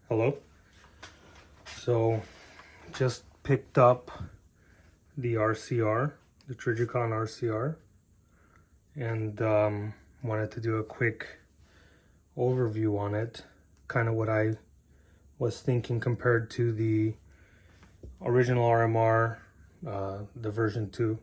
Hello. So just picked up the RCR, the Trijicon RCR, and wanted to do a quick overview on it, kind of what I was thinking compared to the original RMR, the version 2,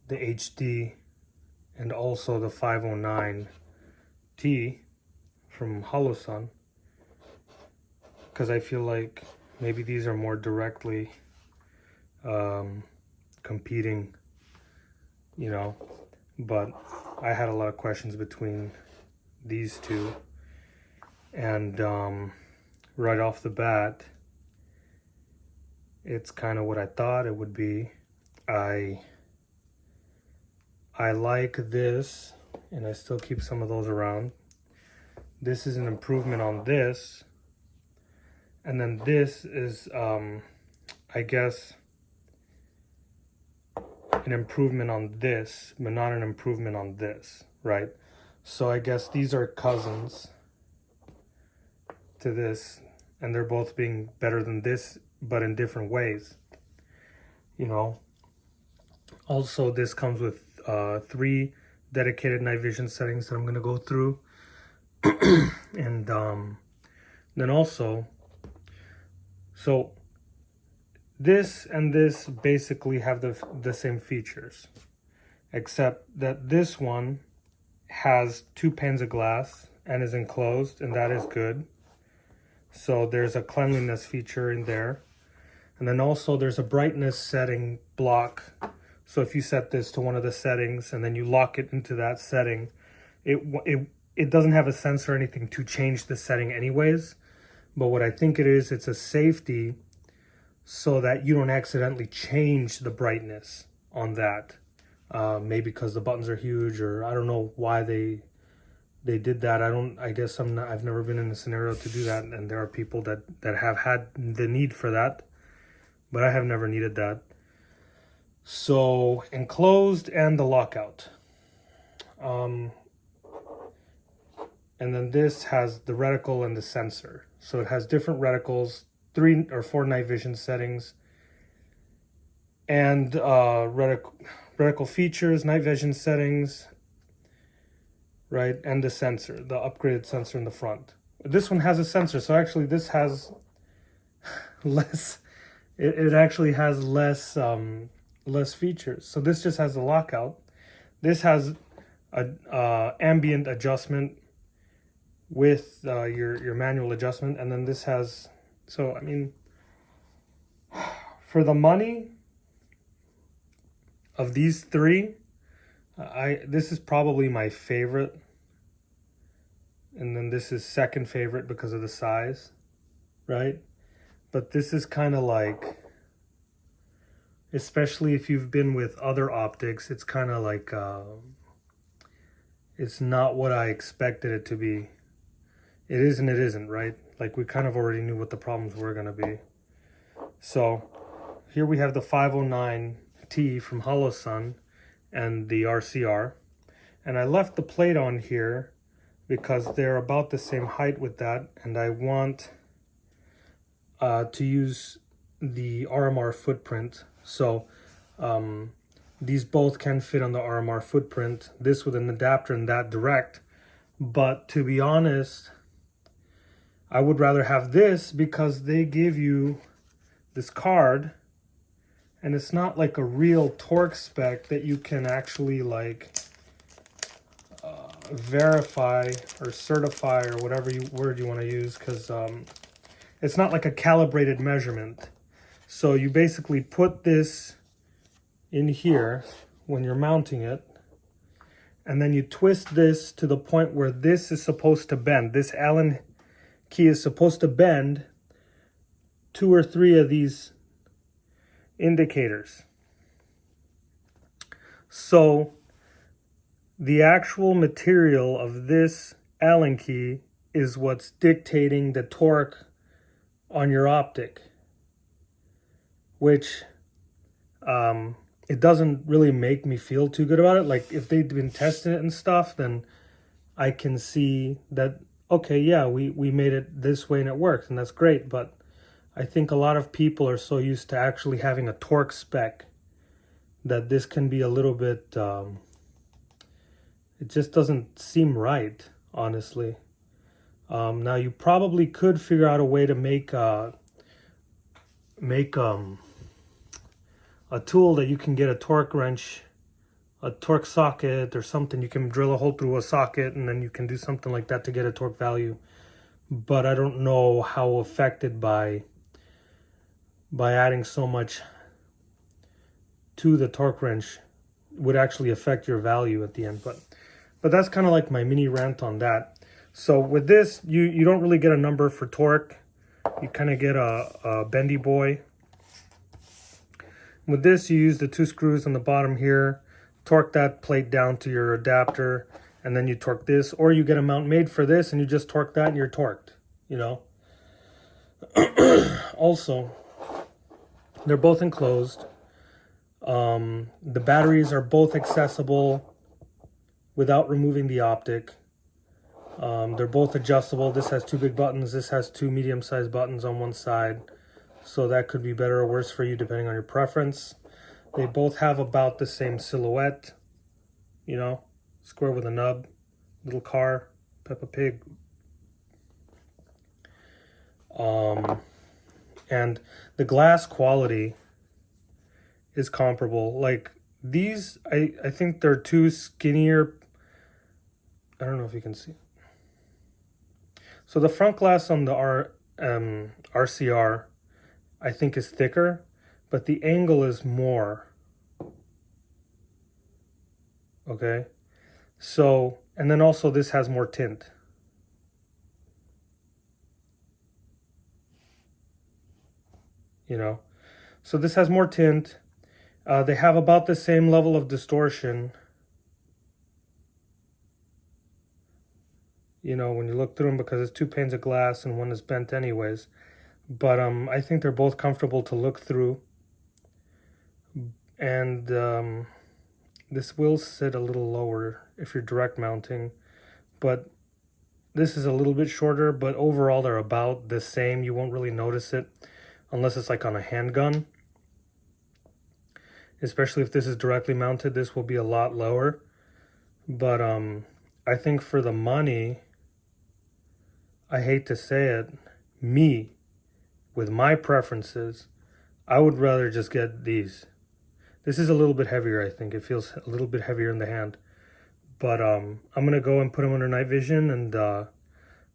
the HD, and also the 509T from Holosun, because I feel like maybe these are more directly competing, but I had a lot of questions between these two, and right off the bat, it's kind of what I thought it would be. I like this, and I still keep some of those around. This is an improvement on this, and then this is I guess an improvement on this, but not an improvement on this, right? So I guess these are cousins to this, and they're both being better than this, but in different ways, Also, this comes with 3 dedicated night vision settings that I'm going to go through. And then also, so this and this basically have the same features, except that this one has 2 panes of glass and is enclosed, and that is good. So there's a cleanliness feature in there. And then also there's a brightness setting block. So if you set this to one of the settings and then you lock it into that setting, it doesn't have a sensor or anything to change the setting anyways. But what I think it is, it's a safety so that you don't accidentally change the brightness on that. Maybe because the buttons are huge, or I don't know why they did that. I've never been in a scenario to do that, and there are people that have had the need for that, but I have never needed that. So enclosed and the lockout. And then this has the reticle and the sensor. So it has different reticles, 3 or 4 night vision settings, and reticle features, night vision settings, right? And the sensor, the upgraded sensor in the front. This one has a sensor, so actually this has less, it actually has less features. So this just has the lockout. This has a ambient adjustment with your manual adjustment, and then this has, so I mean, for the money of these 3, this is probably my favorite, and then this is second favorite because of the size, right? But this is kind of like, especially if you've been with other optics, it's kind of like it's not what I expected it to be. It is and it isn't, right? Like, we kind of already knew what the problems were going to be. So here we have the 509T from Holosun and the RCR. And I left the plate on here because they're about the same height with that. And I want to use the RMR footprint. So these both can fit on the RMR footprint. This with an adapter and that direct. But to be honest, I would rather have this because they give you this card, and it's not like a real torque spec that you can actually like verify or certify, or whatever word you want to use, because it's not like a calibrated measurement. So you basically put this in here when you're mounting it, and then you twist this to the point where this is supposed to bend. This Allen key is supposed to bend 2 or 3 of these indicators. So the actual material of this Allen key is what's dictating the torque on your optic, which it doesn't really make me feel too good about it. Like, if they've been testing it and stuff, then I can see that okay, yeah, we made it this way and it works, and that's great, but I think a lot of people are so used to actually having a torque spec that this can be a little bit, it just doesn't seem right, honestly. Now you probably could figure out a way to make a tool that you can get a torque wrench, a torque socket or something. You can drill a hole through a socket and then you can do something like that to get a torque value. But I don't know how affected by adding so much to the torque wrench would actually affect your value at the end. But that's kind of like my mini rant on that. So with this, you don't really get a number for torque. You kind of get a bendy boy. With this, you use the 2 screws on the bottom here, torque that plate down to your adapter, and then you torque this, or you get a mount made for this and you just torque that and you're torqued, you know. Also, they're both enclosed. The batteries are both accessible without removing the optic. They're both adjustable. This has 2 big buttons. This has 2 medium-sized buttons on one side. So that could be better or worse for you depending on your preference. They both have about the same silhouette, you know, square with a nub, little car, Peppa Pig. And the glass quality is comparable. Like these, I think they're too skinnier. I don't know if you can see. So the front glass on the RCR, I think is thicker, but the angle is more. Okay, so, and then also this has more tint. You know, so this has more tint. They have about the same level of distortion. You know, when you look through them, because it's 2 panes of glass and one is bent anyways. But I think they're both comfortable to look through. And this will sit a little lower if you're direct mounting. But this is a little bit shorter, but overall they're about the same. You won't really notice it unless it's like on a handgun. Especially if this is directly mounted, this will be a lot lower. But I think for the money, I hate to say it, with my preferences, I would rather just get these. This is a little bit heavier, I think. It feels a little bit heavier in the hand. But I'm going to go and put them under night vision, and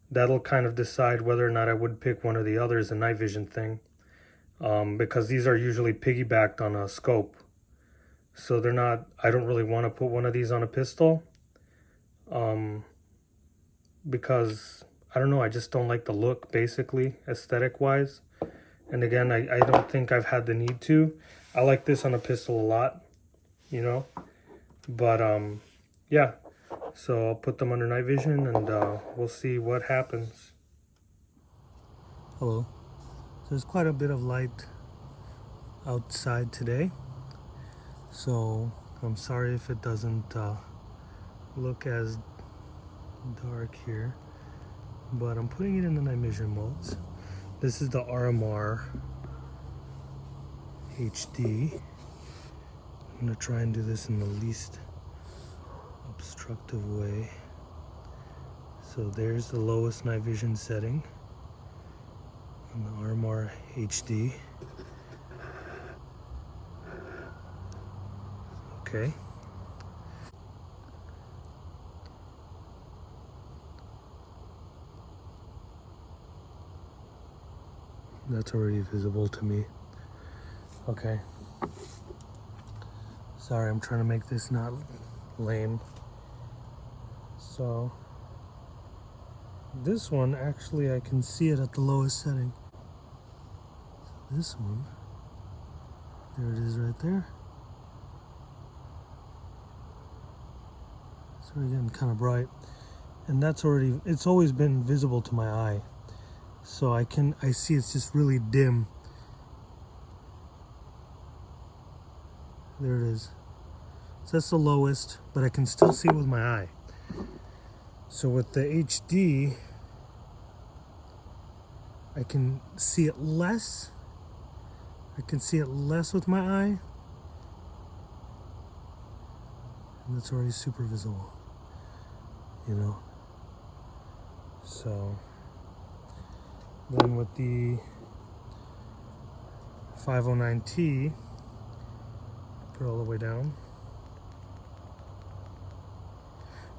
that'll kind of decide whether or not I would pick one or the other as a night vision thing. Because these are usually piggybacked on a scope. So they're not, I don't really want to put one of these on a pistol. Because, I don't know, I just don't like the look, basically, aesthetic-wise. And again, I don't think I've had the need to. I like this on a pistol a lot, you know. But, yeah. So I'll put them under night vision and we'll see what happens. Hello. So there's quite a bit of light outside today. So I'm sorry if it doesn't look as dark here. But I'm putting it in the night vision modes. This is the RMR HD. I'm going to try and do this in the least obstructive way. So there's the lowest night vision setting on the RMR HD. Okay. That's already visible to me. Okay. Sorry, I'm trying to make this not lame. So, this one, actually, I can see it at the lowest setting. So this one, there it is right there. So again, kind of bright. And that's already, it's always been visible to my eye. So I see it's just really dim. There it is. So that's the lowest, but I can still see it with my eye. So with the HD, I can see it less. I can see it less with my eye. And it's already super visible, you know. So then with the 509T, put it all the way down.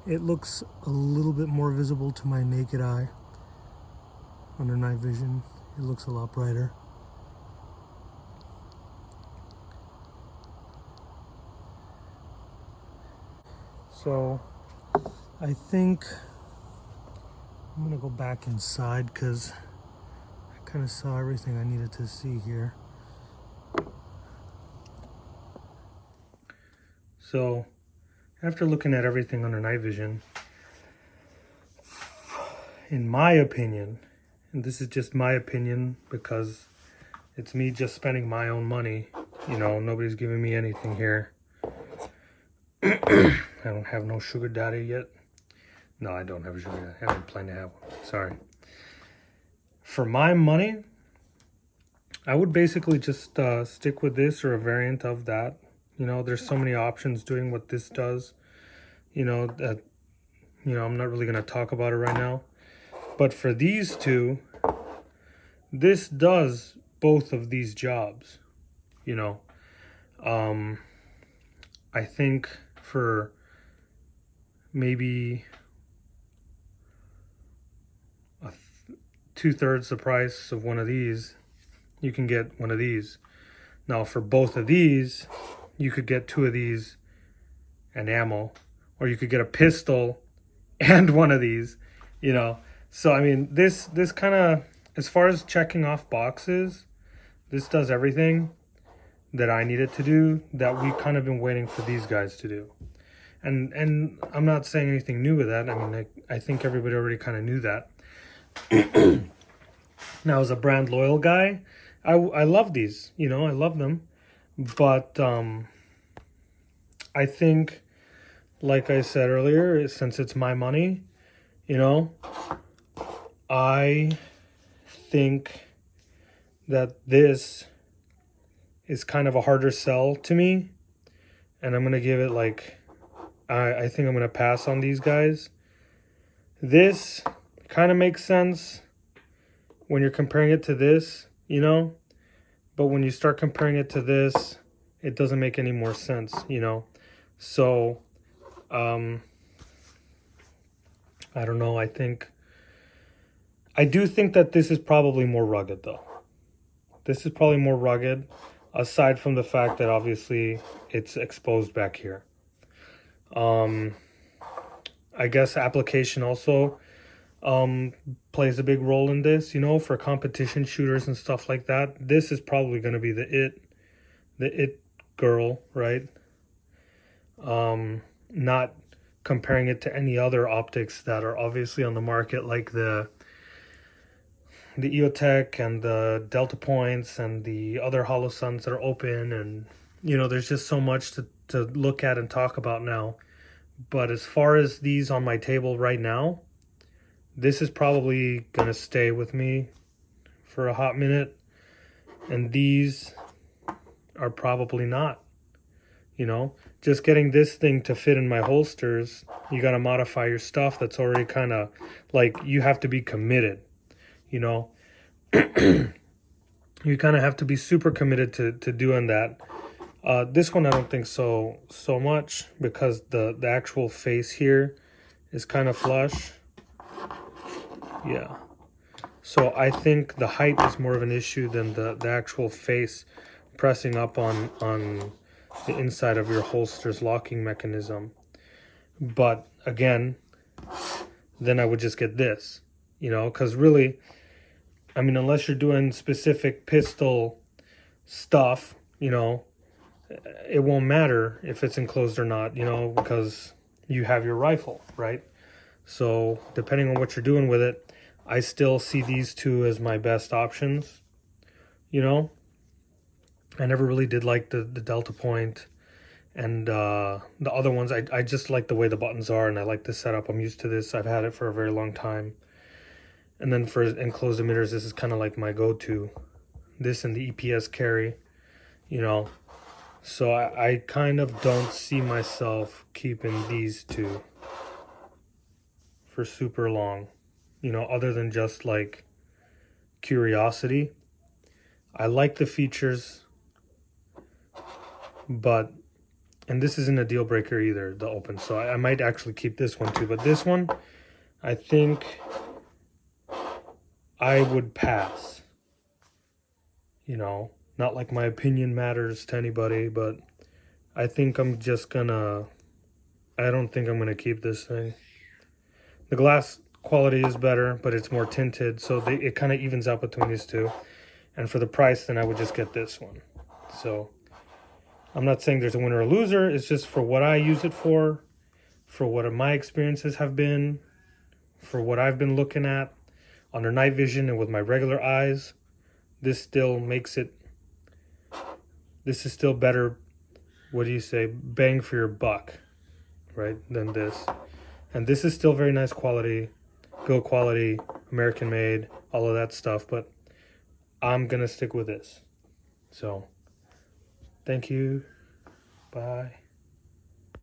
It looks a little bit more visible to my naked eye. Under night vision, it looks a lot brighter. So I think I'm gonna go back inside because I kind of saw everything I needed to see here. So after looking at everything under night vision, in my opinion, and this is just my opinion because it's me just spending my own money, you know, nobody's giving me anything here. I don't have no sugar daddy yet. No, I don't have a sugar daddy. I haven't planned to have one. Sorry. For my money, I would basically just stick with this or a variant of that. You know, there's so many options doing what this does. You know, that, you know, I'm not really going to talk about it right now. But for these two, this does both of these jobs. You know, I think for maybe two-thirds the price of one of these, you can get one of these. Now for both of these, you could get two of these and ammo, or you could get a pistol and one of these, you know. So I mean, this kind of, as far as checking off boxes, this does everything that I needed to do that we kind of been waiting for these guys to do. And I'm not saying anything new with that. I mean, I think everybody already kind of knew that. Now, as a brand loyal guy, I love these, you know, I love them. But I think, like I said earlier, since it's my money, you know, I think that this is kind of a harder sell to me. And I'm going to give it like, I think I'm going to pass on these guys. This kind of makes sense when you're comparing it to this, you know. But when you start comparing it to this, it doesn't make any more sense, you know. So, I don't know. I do think that this is probably more rugged, though. This is probably more rugged, aside from the fact that obviously it's exposed back here. I guess application also plays a big role in this, you know, for competition shooters and stuff like that. This is probably going to be the it girl, right? Not comparing it to any other optics that are obviously on the market, like the EOTech and the Delta Points and the other Holosuns that are open, and you know, there's just so much to look at and talk about now. But as far as these on my table right now, this is probably going to stay with me for a hot minute. And these are probably not. You know, just getting this thing to fit in my holsters, you got to modify your stuff. That's already kind of like, you have to be committed, you know. You kind of have to be super committed to doing that. This one I don't think so much, because the actual face here is kind of flush. Yeah. So I think the height is more of an issue than the actual face pressing up on the inside of your holster's locking mechanism. But again, then I would just get this, you know, because really, I mean, unless you're doing specific pistol stuff, you know, it won't matter if it's enclosed or not, you know, because you have your rifle, right? So depending on what you're doing with it, I still see these two as my best options, you know. I never really did like the Delta Point and the other ones. I just like the way the buttons are, and I like the setup. I'm used to this. I've had it for a very long time. And then for enclosed emitters, this is kind of like my go-to. This and the EPS carry, you know. So I kind of don't see myself keeping these two for super long, you know, other than just like curiosity. I like the features, but, and this isn't a deal breaker either, the open, so I might actually keep this one too. But this one, I think I would pass. You know, not like my opinion matters to anybody, but I think I'm just gonna, I don't think I'm gonna keep this thing. The glass quality is better, but it's more tinted, so it kind of evens out between these two. And for the price, then I would just get this one. So I'm not saying there's a winner or loser. It's just for what I use it for what my experiences have been, for what I've been looking at under night vision and with my regular eyes. This still makes it, this is still better, what do you say, bang for your buck, right, than this. And this is still very nice quality, build quality, American made, all of that stuff, but I'm gonna stick with this. So, thank you, bye.